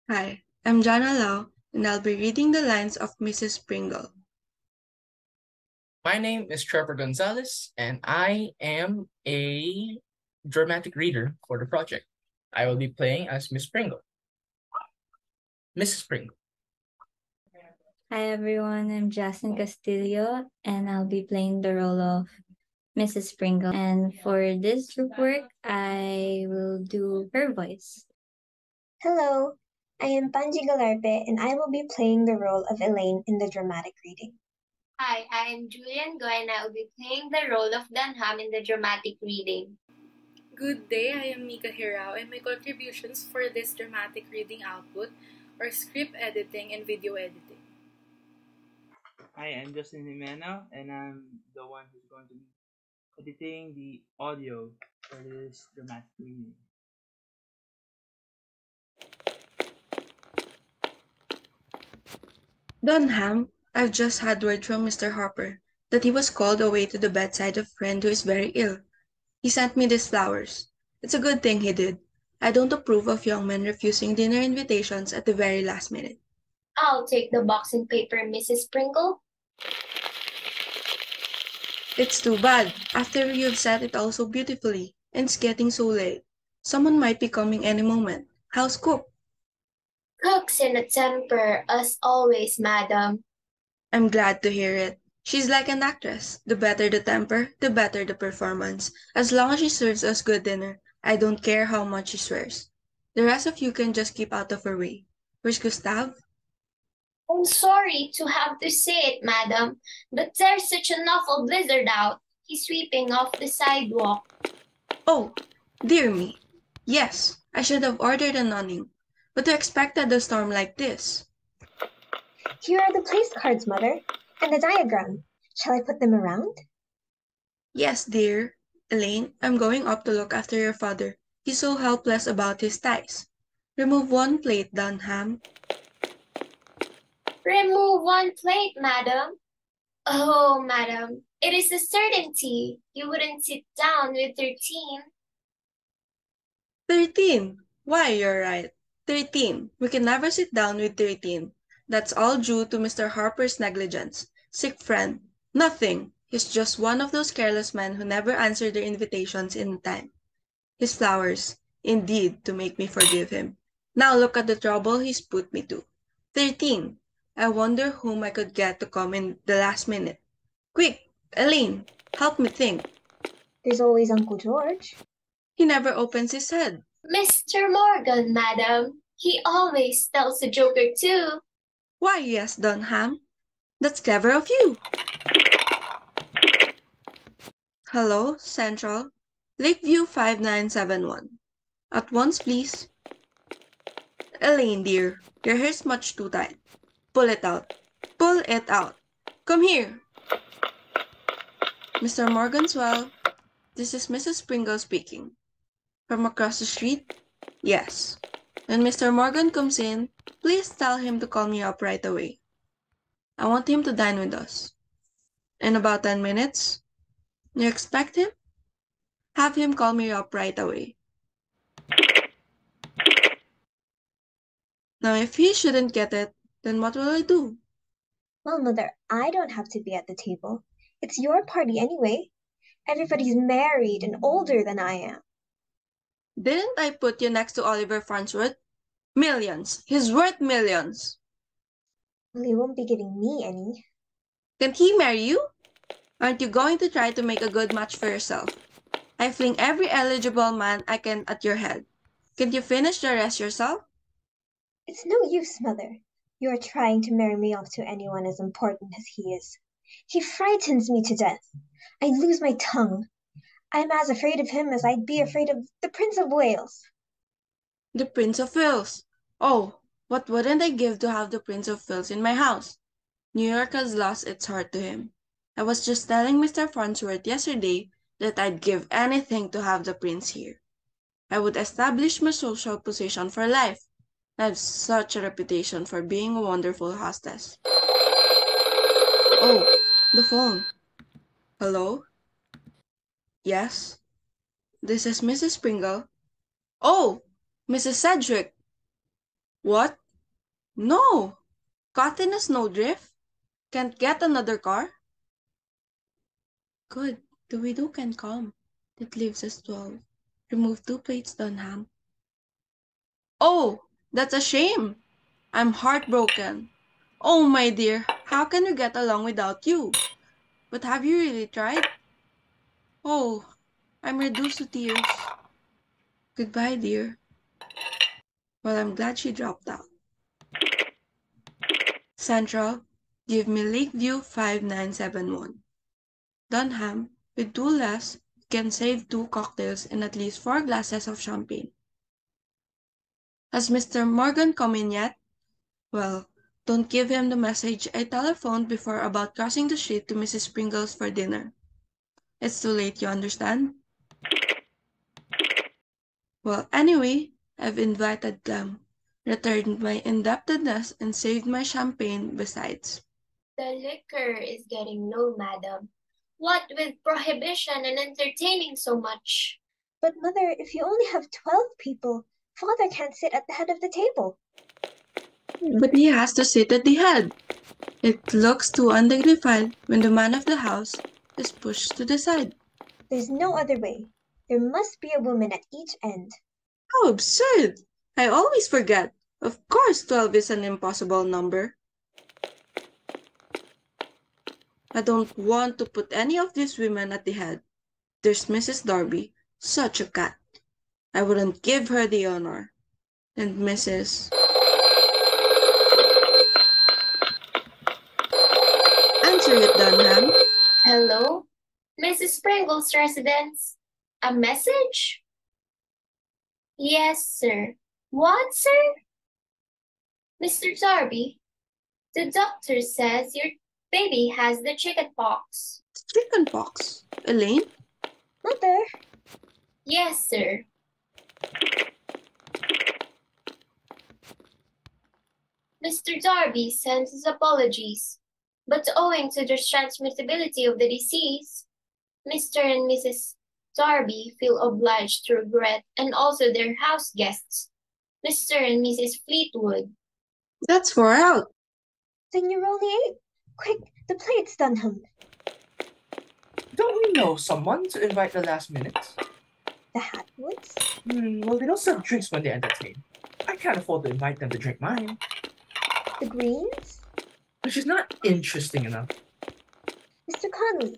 Hi, I'm Jana Lau, and I'll be reading the lines of Mrs. Pringle. My name is Trevor Gonzalez, and I am a dramatic reader for the project. I will be playing as Miss Pringle. Mrs. Pringle. Hi everyone, I'm Jaslyn Castillo and I'll be playing the role of Mrs. Pringle. And for this group work, I will do her voice. Hello, I am Panji Galarpe and I will be playing the role of Elaine in the dramatic reading. Hi, I am Julian Goy and I will be playing the role of Dunham in the dramatic reading. Good day, I am Mika Hirao and my contributions for this dramatic reading output are script editing and video editing. Hi, I'm Justin Jimeno and I'm the one who's going to be editing the audio for this dramatic reading. Dunham, I've just had word from Mr. Harper that he was called away to the bedside of a friend who is very ill. He sent me these flowers. It's a good thing he did. I don't approve of young men refusing dinner invitations at the very last minute. I'll take the boxing paper, Mrs. Pringle. It's too bad, after you've said it all so beautifully, and it's getting so late. Someone might be coming any moment. How's Cook? Cook's in a temper, as always, madam. I'm glad to hear it. She's like an actress. The better the temper, the better the performance. As long as she serves us good dinner, I don't care how much she swears. The rest of you can just keep out of her way. Where's Gustav? I'm sorry to have to say it, madam, but there's such an awful blizzard out. He's sweeping off the sidewalk. Oh, dear me. Yes, I should have ordered an awning. But who expected a storm like this? Here are the place cards, Mother, and the diagram. Shall I put them around? Yes, dear. Elaine, I'm going up to look after your father. He's so helpless about his ties. Remove one plate, Dunham. Remove one plate, madam. Oh, madam, it is a certainty you wouldn't sit down with 13. 13. Why, you're right. 13. We can never sit down with 13. That's all due to Mr. Harper's negligence. Sick friend. Nothing. He's just one of those careless men who never answer their invitations in time. His flowers, indeed, to make me forgive him. Now look at the trouble he's put me to. 13. I wonder whom I could get to come in the last minute. Quick, Elaine, help me think. There's always Uncle George. He never opens his head. Mr. Morgan, madam. He always tells a joke or two. Why, yes, Dunham. That's clever of you. Hello, Central. Lakeview 5971. At once, please. Elaine, dear, your hair's much too tight. Pull it out. Pull it out. Come here. Mr. Morganswell, this is Mrs. Pringle speaking. From across the street? Yes. When Mr. Morgan comes in, please tell him to call me up right away. I want him to dine with us. In about 10 minutes? You expect him? Have him call me up right away. Now, if he shouldn't get it, then what will I do? Well, Mother, I don't have to be at the table. It's your party anyway. Everybody's married and older than I am. Didn't I put you next to Oliver Farnsworth? Millions. He's worth millions. Well, he won't be giving me any. Can't he marry you? Aren't you going to try to make a good match for yourself? I fling every eligible man I can at your head. Can't you finish the rest yourself? It's no use, Mother. You are trying to marry me off to anyone as important as he is. He frightens me to death. I'd lose my tongue. I'm as afraid of him as I'd be afraid of the Prince of Wales. The Prince of Wales. Oh, what wouldn't I give to have the Prince of Wales in my house? New York has lost its heart to him. I was just telling Mr. Farnsworth yesterday that I'd give anything to have the prince here. I would establish my social position for life. I have such a reputation for being a wonderful hostess. Oh, the phone. Hello? Yes? This is Mrs. Pringle. Oh, Mrs. Sedgwick. What? No! Caught in a snowdrift? Can't get another car? Good. The widow can come. It leaves us 12. Remove 2 plates, Dunham. Oh, that's a shame. I'm heartbroken. Oh, my dear, how can we get along without you? But have you really tried? Oh, I'm reduced to tears. Goodbye, dear. Well, I'm glad she dropped out. Central, give me Lakeview 5971. Dunham, with 2 less, you can save 2 cocktails and at least 4 glasses of champagne. Has Mr. Morgan come in yet? Well, don't give him the message I telephoned before about crossing the street to Mrs. Springle's for dinner. It's too late, you understand? Well, anyway, I've invited them, returned my indebtedness, and saved my champagne besides. The liquor is getting low, madam. What with prohibition and entertaining so much? But Mother, if you only have 12 people, Father can't sit at the head of the table. But he has to sit at the head. It looks too undignified when the man of the house is pushed to the side. There's no other way. There must be a woman at each end. How absurd! I always forget. Of course 12 is an impossible number. I don't want to put any of these women at the head. There's Mrs. Darby, such a cat. I wouldn't give her the honor. And Mrs. Answer it, Dunham. Hello? Mrs. Springle's residence? A message? Yes, sir. What, sir? Mr. Darby, the doctor says your baby has the chicken pox. Chicken pox. Elaine? Mother, Yes, sir. Mr. Darby sends his apologies, but owing to the transmissibility of the disease, Mr. and Mrs. Darby feel obliged to regret, and also their house guests, Mr. and Mrs. Fleetwood. That's 4 out. then you're only 8. Quick, the plate's Dunham. Don't we know someone to invite the last minute? The Hatwoods? Well, they don't serve drinks when they entertain. I can't afford to invite them to drink mine. The Greens? But she's not interesting enough. Mr. Conley?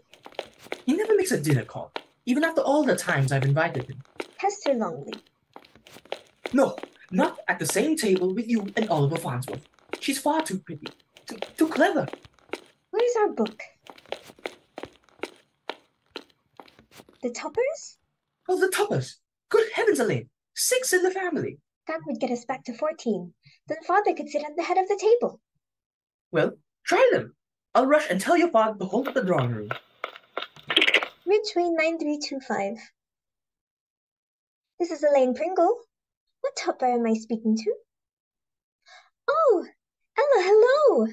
He never makes a dinner call, even after all the times I've invited him. Hester Longley? No, not at the same table with you and Oliver Farnsworth. She's far too pretty, too clever. Where's our book? The Tuppers? Oh, the Tuppers. Good heavens, Elaine. 6 in the family. That would get us back to 14. Then Father could sit at the head of the table. Well, try them. I'll rush and tell your father to hold up the drawing room. Ridgeway 9325. This is Elaine Pringle. What Tupper am I speaking to? Oh, Ella, hello!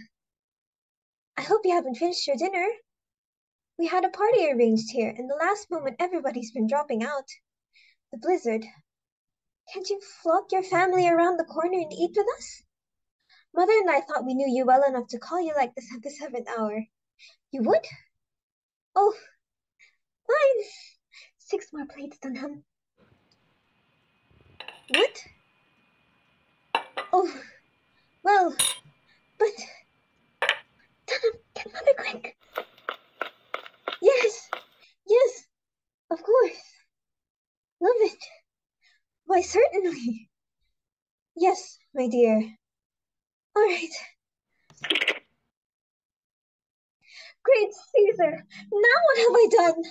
I hope you haven't finished your dinner. We had a party arranged here, and the last moment everybody's been dropping out. The blizzard. Can't you flock your family around the corner and eat with us? Mother and I thought we knew you well enough to call you like this at the 7th hour. You would? Oh, fine. 6 more plates, Dunham. What? Oh, well, but... Dunham, get Mother quick. Yes, of course. Love it. Why, certainly. Yes, my dear. All right. Great Caesar, now what have I done?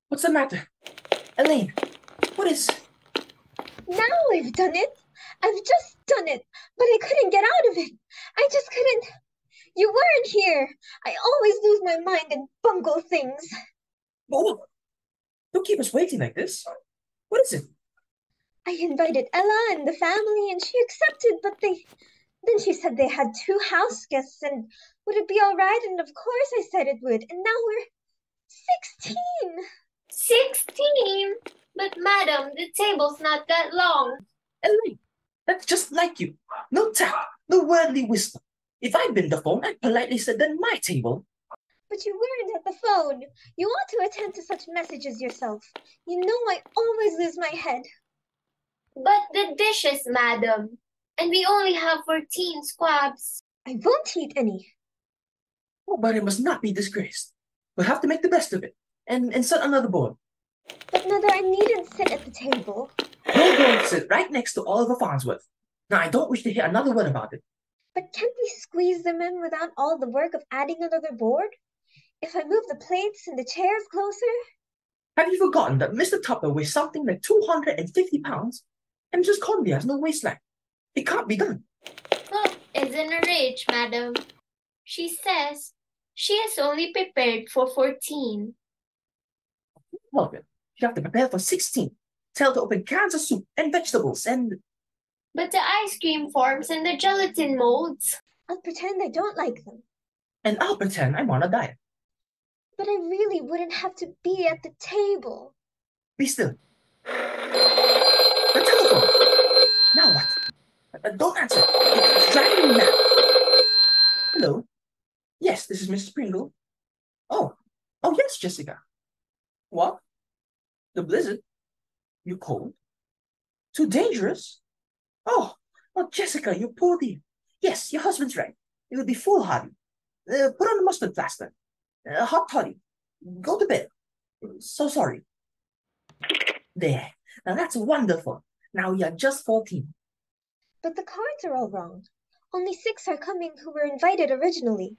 What's the matter? Elaine, what is... Now I've done it. I've just done it, but I couldn't get out of it. I just couldn't. You weren't here. I always lose my mind and bungle things. Oh, don't keep us waiting like this. What is it? I invited Ella and the family, and she accepted, but then she said they had 2 house guests, and would it be all right? And of course I said it would, and now we're 16. 16? But madam, the table's not that long. Elaine, That's just like you. No tact, no worldly wisdom. If I'd been the phone, I'd politely sit at my table. But you weren't at the phone. You ought to attend to such messages yourself. You know I always lose my head. But the dishes, madam. And we only have 14 squabs. I won't eat any. Oh, but it must not be disgraced. We'll have to make the best of it and set another board. But Mother, I needn't sit at the table. You're going to sit right next to Oliver Farnsworth. Now, I don't wish to hear another word about it. But can't we squeeze them in without all the work of adding another board? If I move the plates and the chairs closer? Have you forgotten that Mr. Tupper weighs something like 250 pounds? And Mrs. Conley has no waistline. It can't be done. Cook is in a rage, madam. She says she has only prepared for 14. Well, then, you have to prepare for 16. Tell her to open cans of soup and vegetables and... But the ice cream forms and the gelatin molds. I'll pretend I don't like them. And I'll pretend I'm on a diet. But I really wouldn't have to be at the table. Be still. The telephone. Now what? Don't answer. It's driving me mad. Hello? Yes, this is Mrs. Pringle. Oh yes, Jessica. What? The blizzard? You cold? Too dangerous? Oh, Jessica, you poor dear. Yes, your husband's right. It would be foolhardy. Put on a mustard plaster. Hot toddy. Go to bed. So sorry. There. Now that's wonderful. Now you're just 14. But the cards are all wrong. Only 6 are coming who were invited originally.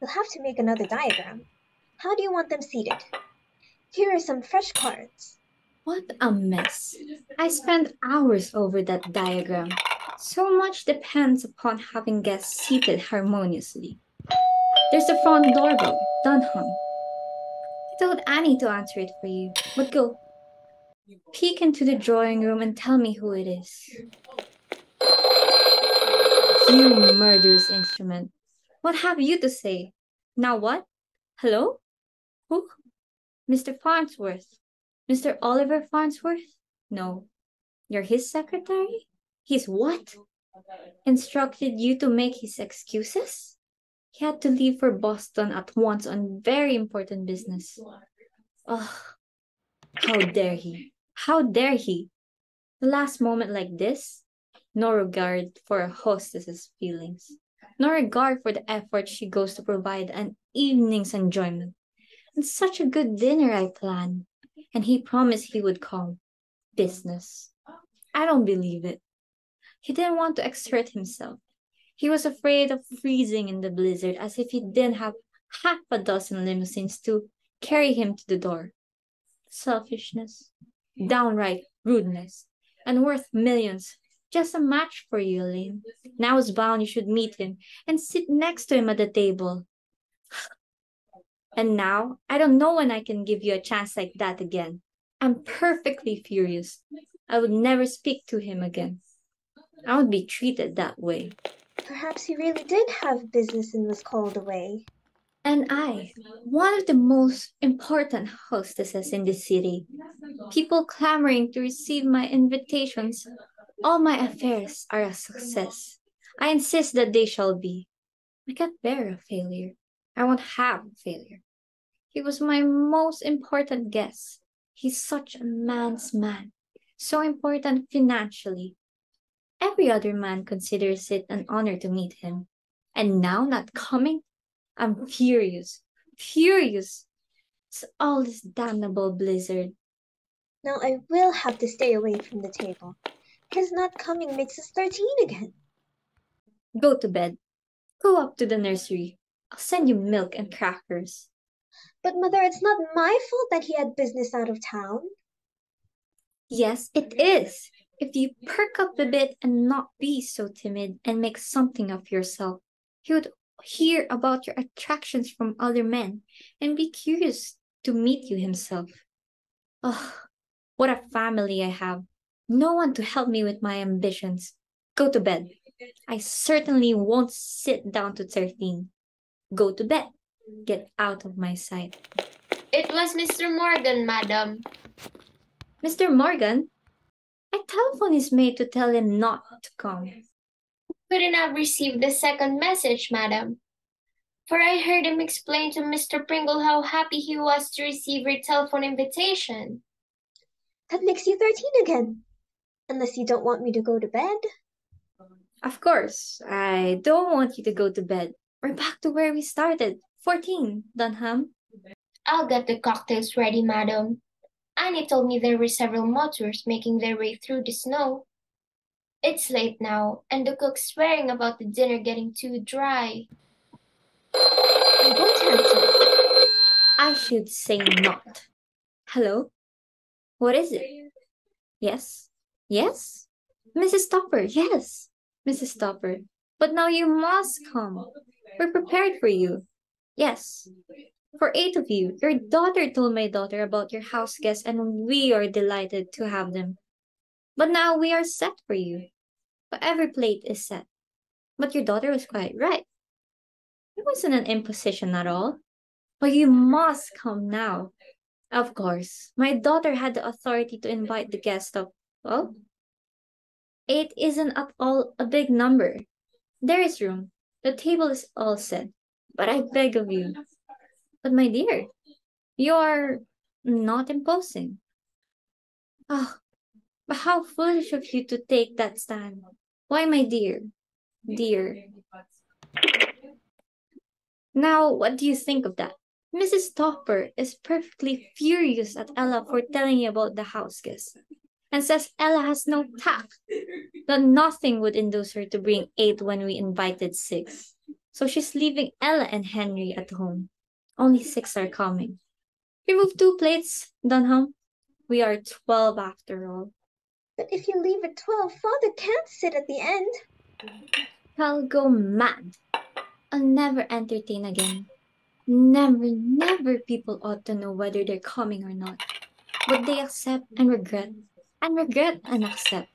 We'll have to make another diagram. How do you want them seated? Here are some fresh cards. What a mess. I spent hours over that diagram. So much depends upon having guests seated harmoniously. There's the front doorbell. Done hung. I told Annie to answer it for you, but go. Peek into the drawing room and tell me who it is. You murderous instrument. What have you to say? Now what? Hello? Who? Mr. Farnsworth. Mr. Oliver Farnsworth? No. You're his secretary? His what? Instructed you to make his excuses? He had to leave for Boston at once on very important business. Ugh. How dare he? How dare he? The last moment like this? No regard for a hostess's feelings. No regard for the effort she goes to provide an evening's enjoyment. And such a good dinner I planned. And he promised he would come. Business. I don't believe it. He didn't want to exert himself. He was afraid of freezing in the blizzard as if he didn't have half a dozen limousines to carry him to the door. Selfishness. Downright rudeness. And worth millions. Just a match for you, Elaine. Now it's bound you should meet him and sit next to him at the table. And now, I don't know when I can give you a chance like that again. I'm perfectly furious. I would never speak to him again. I would be treated that way. Perhaps he really did have business and was called away. And I, one of the most important hostesses in the city, people clamoring to receive my invitations. All my affairs are a success. I insist that they shall be. I can't bear a failure. I won't have a failure. He was my most important guest. He's such a man's man. So important financially. Every other man considers it an honor to meet him. And now not coming? I'm furious. Furious. It's all this damnable blizzard. Now I will have to stay away from the table. His not coming makes us 13 again. Go to bed. Go up to the nursery. I'll send you milk and crackers. But Mother, it's not my fault that he had business out of town. Yes, it is. If you perk up a bit and not be so timid and make something of yourself, he would hear about your attractions from other men and be curious to meet you himself. Oh, what a family I have. No one to help me with my ambitions. Go to bed. I certainly won't sit down to 13. Go to bed. Get out of my sight. It was Mr. Morgan, madam. Mr. Morgan? A telephone is made to tell him not to come. Couldn't have received the second message, madam. For I heard him explain to Mr. Pringle how happy he was to receive your telephone invitation. That makes you 13 again. Unless you don't want me to go to bed. Of course, I don't want you to go to bed. We're back to where we started. 14, Dunham. I'll get the cocktails ready, madam. Annie told me there were several motors making their way through the snow. It's late now, and the cook's swearing about the dinner getting too dry. I won't answer. I should say not. Hello? What is it? Yes? Yes? Mrs. Topper, yes. Mrs. Topper. But now you must come. We're prepared for you. Yes. For 8 of you. Your daughter told my daughter about your house guests and we are delighted to have them. But now we are set for you. Every plate is set. But your daughter was quite right. It wasn't an imposition at all. But you must come now. Of course, my daughter had the authority to invite the guest of, well, 8 isn't at all a big number. There is room. The table is all set. But I beg of you. But my dear, you're not imposing. Oh, but how foolish of you to take that stand. Why, my dear? Dear. Now, what do you think of that? Mrs. Topper is perfectly furious at Ella for telling you about the house guest, and says Ella has no tact, that nothing would induce her to bring 8 when we invited 6. So she's leaving Ella and Henry at home. Only 6 are coming. Remove 2 plates, Dunham. We are 12 after all. But if you leave at 12, Father can't sit at the end. I'll go mad. I'll never entertain again. Never people ought to know whether they're coming or not. But they accept and regret and accept.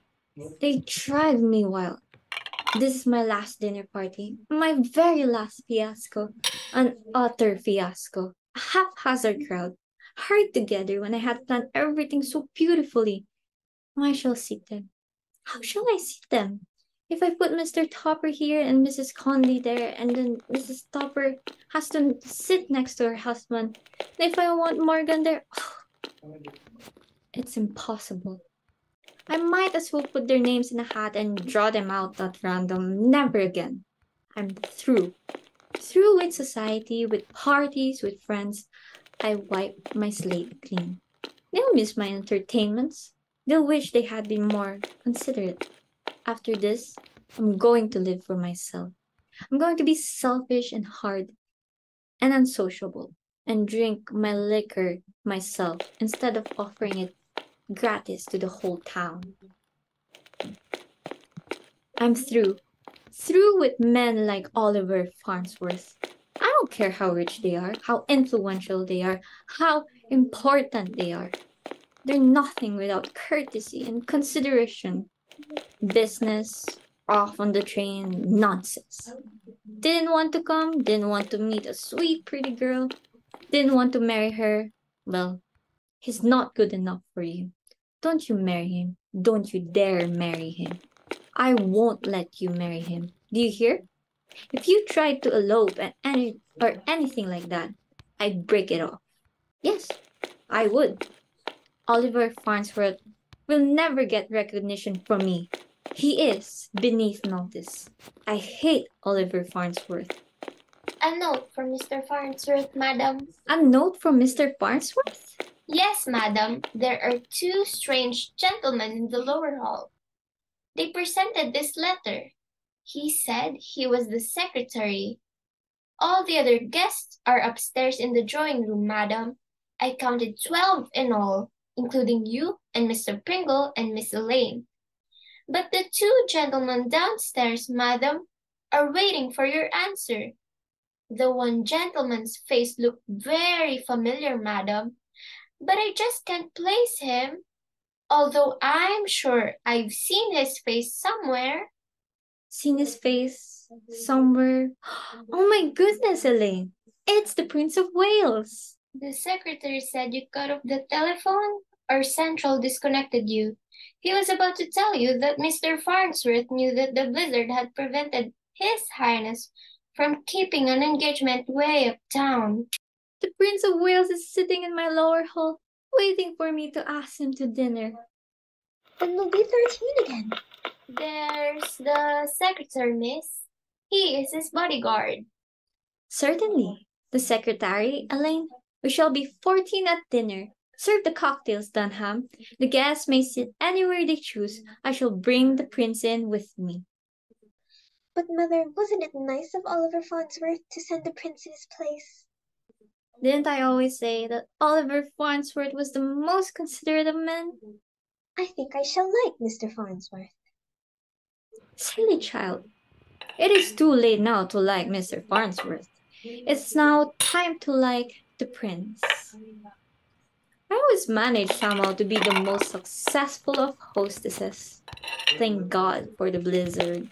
They drive me wild. This is my last dinner party, my very last fiasco, an utter fiasco, a haphazard crowd, hurried together when I had planned everything so beautifully. I shall seat them. How shall I seat them? If I put Mr. Topper here and Mrs. Conley there, and then Mrs. Topper has to sit next to her husband, and if I want Morgan there, it's impossible. I might as well put their names in a hat and draw them out at random. Never again. I'm through. Through with society, with parties, with friends. I wipe my slate clean. They'll miss my entertainments. They'll wish they had been more considerate. After this, I'm going to live for myself. I'm going to be selfish and hard and unsociable and drink my liquor myself instead of offering it gratis to the whole town. I'm through. Through with men like Oliver Farnsworth. I don't care how rich they are, how influential they are, how important they are. They're nothing without courtesy and consideration. Business, off on the train, nonsense. Didn't want to come, didn't want to meet a sweet, pretty girl, didn't want to marry her. Well, he's not good enough for you. Don't you marry him. Don't you dare marry him. I won't let you marry him. Do you hear? If you tried to elope or anything like that, I'd break it off. Yes, I would. Oliver Farnsworth will never get recognition from me. He is beneath notice. I hate Oliver Farnsworth. A note from Mr. Farnsworth, madam. A note from Mr. Farnsworth? Yes, madam. There are 2 strange gentlemen in the lower hall. They presented this letter. He said he was the secretary. All the other guests are upstairs in the drawing room, madam. I counted 12 in all, including you and Mr. Pringle and Miss Elaine. But the 2 gentlemen downstairs, madam, are waiting for your answer. The one gentleman's face looked very familiar, madam, but I just can't place him, although I'm sure I've seen his face somewhere. Seen his face somewhere? Oh my goodness, Elaine! It's the Prince of Wales! The secretary said you cut off the telephone? or Central disconnected you. He was about to tell you that Mr. Farnsworth knew that the blizzard had prevented His Highness from keeping an engagement way uptown. The Prince of Wales is sitting in my lower hall, waiting for me to ask him to dinner. Then we'll be 13 again. There's the secretary, miss. He is his bodyguard. Certainly. The secretary, Elaine. We shall be 14 at dinner. Serve the cocktails, Dunham. The guests may sit anywhere they choose. I shall bring the prince in with me. But Mother, wasn't it nice of Oliver Farnsworth to send the prince in his place? Didn't I always say that Oliver Farnsworth was the most considerate of men? I think I shall like Mr. Farnsworth. Silly child. It is too late now to like Mr. Farnsworth. It's now time to like the prince. I always manage somehow to be the most successful of hostesses. Thank God for the blizzard.